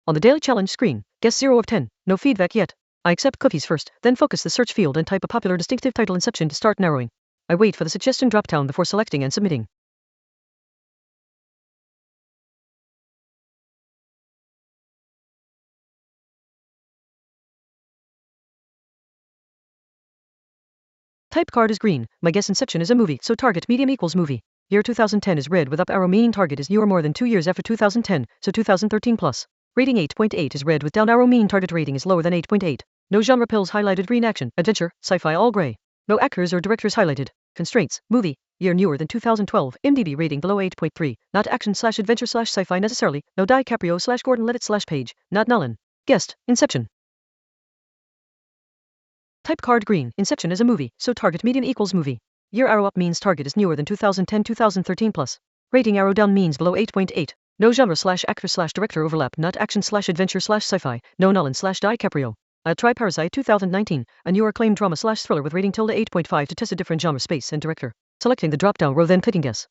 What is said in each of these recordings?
On the daily challenge screen, guess 0 of 10. No feedback yet. I accept cookies first, then focus the search field and type a popular distinctive title Inception to start narrowing. I wait for the suggestion drop-down before selecting and submitting. Type card is green. My guess Inception is a movie, so target medium equals movie. Year 2010 is red with up arrow meaning target is newer more than 2 years after 2010, so 2013 plus. Rating 8.8 is red with down arrow meaning target rating is lower than 8.8. No genre pills highlighted green action, adventure, sci-fi all gray. No actors or directors highlighted. Constraints, movie, year newer than 2012, IMDb rating below 8.3, not action/adventure/sci-fi necessarily, no DiCaprio/Gordon Levitt/Page, not Nolan. Guest, Inception. Type card green. Inception is a movie, so target medium equals movie. Year arrow up means target is newer than 2010-2013 plus. Rating arrow down means below 8.8. No genre/actor/director overlap, not action/adventure/sci-fi, no Nolan/DiCaprio. I'll try Parasite 2019, a newer acclaimed drama/thriller with rating tilde 8.5 to test a different genre space and director. Selecting the drop-down row then clicking guess.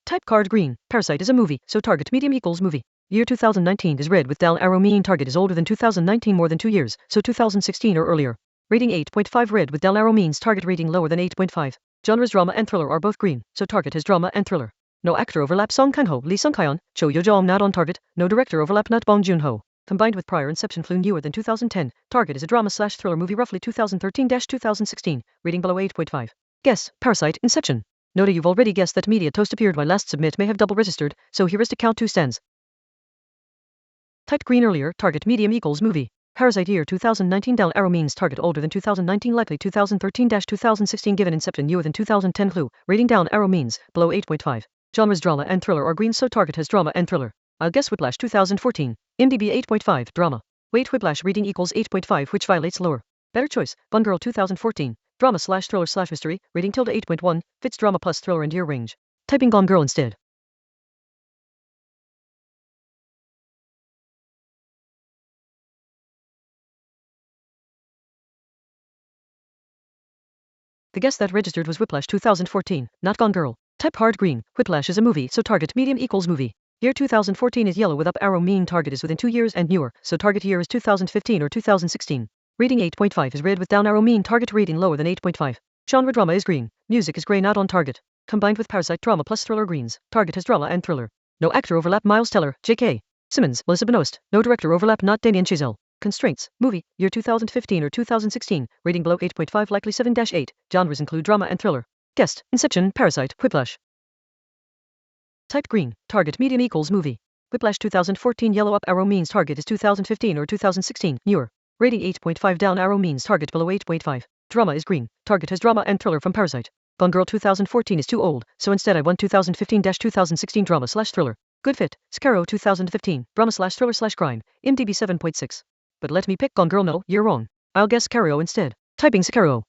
Type card green. Parasite is a movie, so target medium equals movie. Year 2019 is red with down arrow meaning target is older than 2019 more than 2 years, so 2016 or earlier. Rating 8.5 red with down arrow means target rating lower than 8.5. Genres drama and thriller are both green, so target has drama and thriller. No actor overlap Song Kang-ho, Lee Sung-kyeon, Cho Yo-jong not on target, no director overlap not Bong Joon-ho. Combined with prior Inception flew newer than 2010, target is a drama/thriller movie roughly 2013-2016, rating below 8.5. Guess, Parasite, Inception. Note you've already guessed that media toast appeared my last submit may have double registered, so here is to count 2 stands. Typed green earlier, target medium equals movie. Parasite year 2019 down arrow means target older than 2019 likely 2013-2016 given Inception newer than 2010 clue, rating down arrow means below 8.5. Genres drama and thriller are green so target has drama and thriller. I'll guess Whiplash 2014, IMDb 8.5 drama. Wait Whiplash reading equals 8.5 which violates lower. Better choice, Gone Girl 2014. Drama/thriller/mystery, rating tilde 8.1, fits drama plus thriller and year range. Typing Gone Girl instead. The guess that registered was Whiplash 2014, not Gone Girl. Type hard green. Whiplash is a movie, so target medium equals movie. Year 2014 is yellow with up arrow meaning target is within 2 years and newer, so target year is 2015 or 2016. Rating 8.5 is red with down arrow meaning target rating lower than 8.5. Genre drama is green. Music is grey not on target. Combined with Parasite drama plus thriller greens, target has drama and thriller. No actor overlap Miles Teller, J.K. Simmons, Melissa Benoist. No director overlap not Damien Chazelle. Constraints, movie, year 2015 or 2016, rating below 8.5 likely 7-8, genres include drama and thriller. Guest, Inception, Parasite, Whiplash. Type green, target medium equals movie. Whiplash 2014 yellow up arrow means target is 2015 or 2016, newer. Rating 8.5 down arrow means target below 8.5. Drama is green, target has drama and thriller from Parasite. Gone Girl 2014 is too old, so instead I want 2015-2016 drama/thriller. Good fit, Scaro 2015, drama/thriller/crime, IMDb 7.6. But let me pick Gone Girl no, you're wrong. I'll guess Sicario instead. Typing Sicario.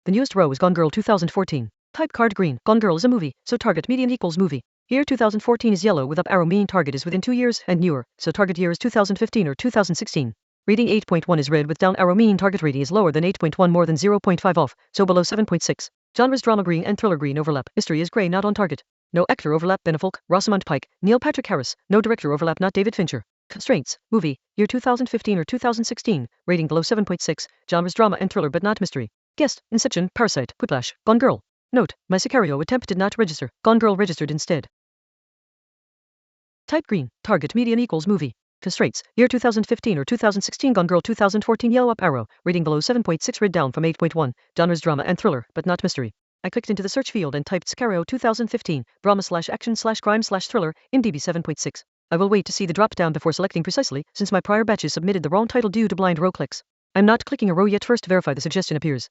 The newest row is Gone Girl 2014. Type card green. Gone Girl is a movie, so target median equals movie. Year 2014 is yellow with up arrow meaning target is within 2 years and newer, so target year is 2015 or 2016. Rating 8.1 is red with down arrow meaning target rating is lower than 8.1 more than 0.5 off, so below 7.6. Genres drama green and thriller green overlap. Mystery is grey not on target. No actor overlap Ben Affleck, Rosamund Pike, Neil Patrick Harris. No director overlap not David Fincher. Constraints, movie, year 2015 or 2016, rating below 7.6, genres drama and thriller but not mystery. Guest, Inception, Parasite, Whiplash, Gone Girl. Note, my Sicario attempt did not register, Gone Girl registered instead. Type green, target median equals movie. Constraints, year 2015 or 2016 Gone Girl 2014 yellow up arrow, rating below 7.6 red down from 8.1, genres drama and thriller, but not mystery. I clicked into the search field and typed Sicario 2015, drama/action/crime/thriller, IMDb 7.6. I will wait to see the drop down before selecting precisely, since my prior batches submitted the wrong title due to blind row clicks. I'm not clicking a row yet first verify the suggestion appears.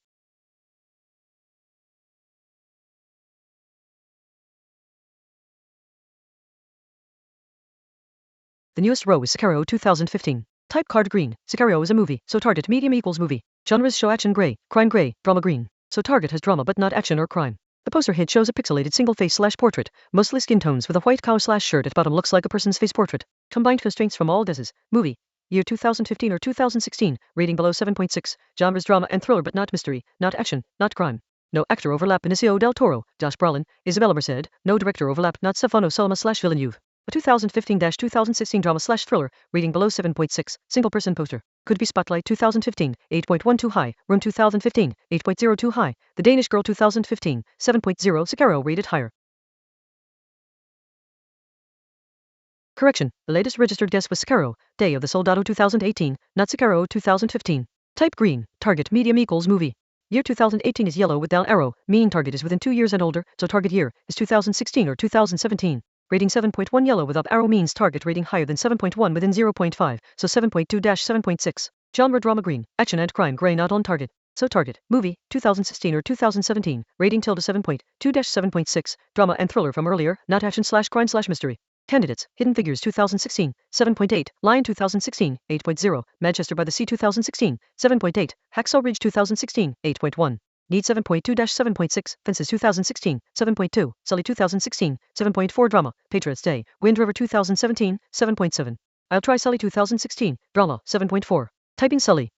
The newest row is Sicario 2015. Type card green. Sicario is a movie, so target medium equals movie. Genres show action gray, crime gray, drama green. So target has drama but not action or crime. The poster hid shows a pixelated single face / portrait, mostly skin tones with a white cow / shirt at bottom looks like a person's face portrait. Combined constraints from all deses. Movie. Year 2015 or 2016, rating below 7.6, genres drama and thriller but not mystery, not action, not crime. No actor overlap. Benicio del Toro, Josh Brolin, Isabella Merced. No director overlap. Not Stefano Solima / Villeneuve. A 2015-2016 drama / thriller, rating below 7.6, single person poster. Could be Spotlight 2015, 8.12 high, Room 2015, 8.02 high, The Danish Girl 2015, 7.0 Sicario rated higher. Correction, the latest registered guess was Sicario, Day of the Soldado 2018, not Sicario 2015. Type green, target medium equals movie. Year 2018 is yellow with down arrow, mean target is within 2 years and older, so target year is 2016 or 2017. Rating 7.1 yellow with up arrow means target rating higher than 7.1 within 0.5, so 7.2-7.6. Genre drama green, action and crime gray not on target. So target, movie, 2016 or 2017, rating tilde 7.2-7.6, drama and thriller from earlier, not action / crime / mystery. Candidates, Hidden Figures 2016, 7.8, Lion 2016, 8.0, Manchester by the Sea 2016, 7.8, Hacksaw Ridge 2016, 8.1. Need 7.2-7.6, Fences 2016, 7.2, Sully 2016, 7.4 Drama, Patriots Day, Wind River 2017, 7.7. I'll Try Sully 2016, Drama, 7.4. Typing Sully.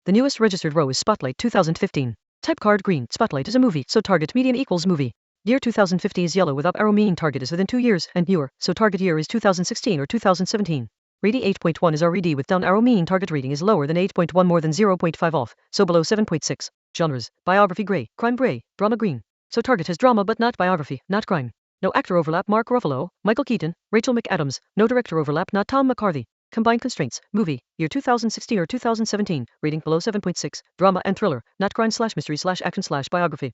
The newest registered row is Spotlight 2015. Type card green, Spotlight is a movie, so target median equals movie. Year 2050 is yellow with up arrow mean target is within 2 years and newer, so target year is 2016 or 2017. Rating 8.1 is RED with down arrow mean target rating is lower than 8.1 more than 0.5 off, so below 7.6. Genres, biography gray, crime gray, drama green. So target has drama but not biography, not crime. No actor overlap. Mark Ruffalo, Michael Keaton, Rachel McAdams. No director overlap. Not Tom McCarthy. Combined constraints, movie, year 2016 or 2017, rating below 7.6, drama and thriller, not crime / mystery / action / biography.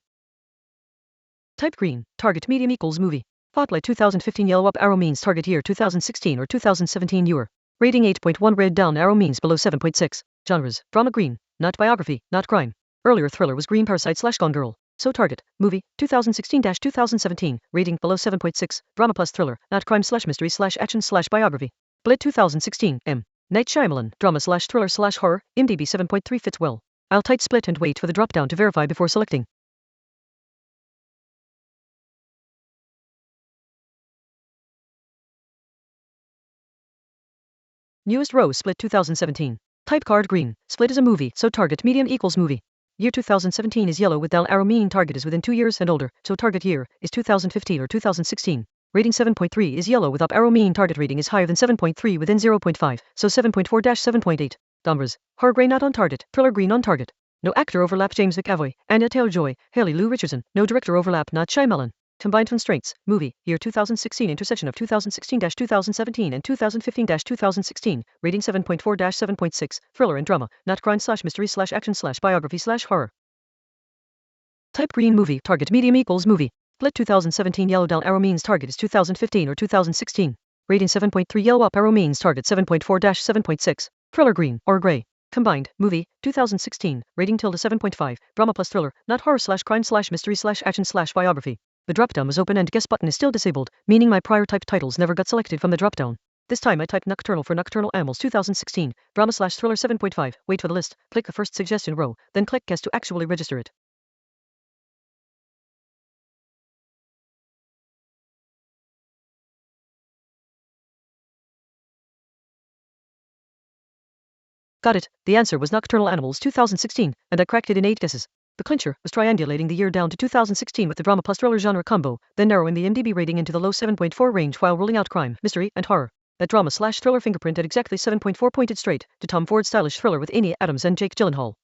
Type green, target medium equals movie. Spotlight 2015 yellow up arrow means target year 2016 or 2017 newer. Rating 8.1 red down arrow means below 7.6. Genres, drama green, not biography, not crime. Earlier thriller was green Parasite / Gone Girl. So target, movie, 2016-2017, rating below 7.6, drama plus thriller, not crime / mystery / action / biography. Split 2016, M. Night Shyamalan, drama / thriller / horror, IMDb 7.3 fits well. I'll type split and wait for the drop down to verify before selecting. Newest row Split 2017. Type card green, Split is a movie, so target medium equals movie. Year 2017 is yellow with down arrow mean target is within 2 years and older, so target year is 2015 or 2016. Rating 7.3 is yellow with up arrow mean target rating is higher than 7.3 within 0.5, so 7.4-7.8. Genres, horror gray not on target, thriller green on target. No actor overlap. James McAvoy, Anya Taylor-Joy, Haley Lou Richardson. No director overlap. Not Shyamalan. Combined constraints, movie, year 2016 intersection of 2016-2017 and 2015-2016, rating 7.4-7.6, thriller and drama, not crime / mystery / action / biography / horror. Type green movie, target medium equals movie. Split 2017 yellow down arrow means target is 2015 or 2016. Rating 7.3 yellow up arrow means target 7.4-7.6, thriller green or gray. Combined, movie, 2016, rating tilde 7.5, drama plus thriller, not horror / crime / mystery / action / biography. The dropdown was open and guess button is still disabled, meaning my prior typed titles never got selected from the dropdown. This time I typed Nocturnal for Nocturnal Animals 2016, drama / thriller 7.5, wait for the list, click the first suggestion row, then click guess to actually register it. Got it, the answer was Nocturnal Animals 2016, and I cracked it in 8 guesses. The clincher was triangulating the year down to 2016 with the drama plus thriller genre combo, then narrowing the IMDb rating into the low 7.4 range while ruling out crime, mystery, and horror. That drama / thriller fingerprint at exactly 7.4 pointed straight to Tom Ford's stylish thriller with Amy Adams and Jake Gyllenhaal.